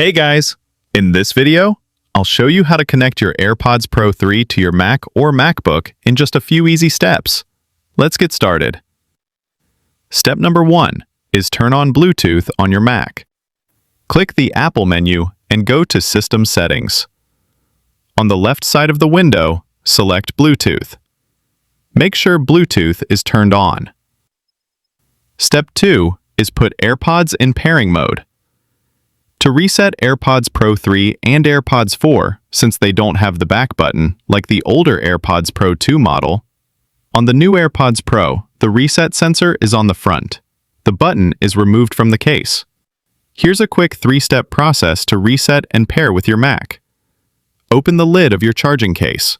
Hey guys! In this video, I'll show you how to connect your AirPods Pro 3 to your Mac or MacBook in just a few easy steps. Let's get started. Step number 1 is turn on Bluetooth on your Mac. Click the Apple menu and go to System Settings. On the left side of the window, select Bluetooth. Make sure Bluetooth is turned on. Step 2 is put AirPods in pairing mode. To reset AirPods Pro 3 and AirPods 4, since they don't have the back button, like the older AirPods Pro 2 model, on the new AirPods Pro, the reset sensor is on the front. The button is removed from the case. Here's a quick 3-step process to reset and pair with your Mac. Open the lid of your charging case.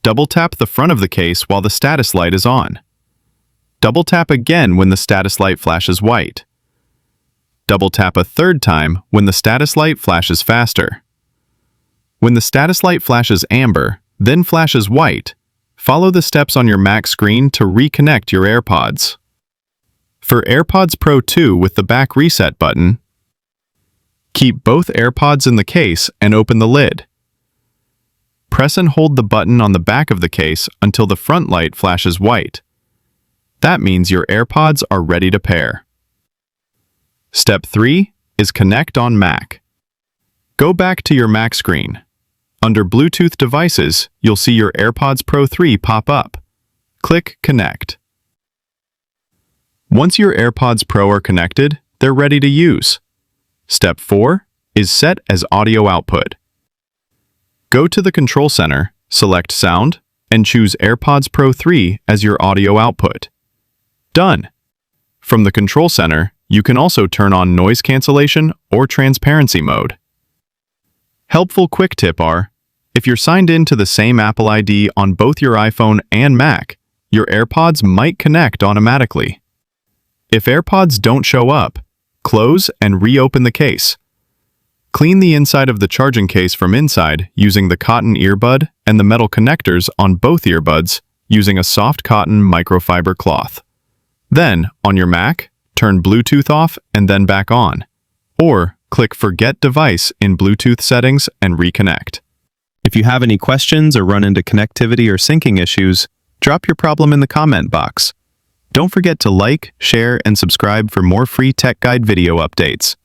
Double-tap the front of the case while the status light is on. Double-tap again when the status light flashes white. Double-tap a third time when the status light flashes faster. When the status light flashes amber, then flashes white, follow the steps on your Mac screen to reconnect your AirPods. For AirPods Pro 2 with the back reset button, keep both AirPods in the case and open the lid. Press and hold the button on the back of the case until the front light flashes white. That means your AirPods are ready to pair. Step 3 is Connect on Mac. Go back to your Mac screen. Under Bluetooth devices, you'll see your AirPods Pro 3 pop up. Click Connect. Once your AirPods Pro are connected, they're ready to use. Step 4 is Set as Audio Output. Go to the Control Center, select Sound, and choose AirPods Pro 3 as your audio output. Done! From the Control Center, you can also turn on noise cancellation or transparency mode. Helpful quick tip are, if you're signed in to the same Apple ID on both your iPhone and Mac, your AirPods might connect automatically. If AirPods don't show up, close and reopen the case. Clean the inside of the charging case from inside using the cotton earbud and the metal connectors on both earbuds using a soft cotton microfiber cloth. Then, on your Mac, turn Bluetooth off and then back on, or click Forget Device in Bluetooth settings and reconnect. If you have any questions or run into connectivity or syncing issues, drop your problem in the comment box. Don't forget to like, share, and subscribe for more free tech guide video updates.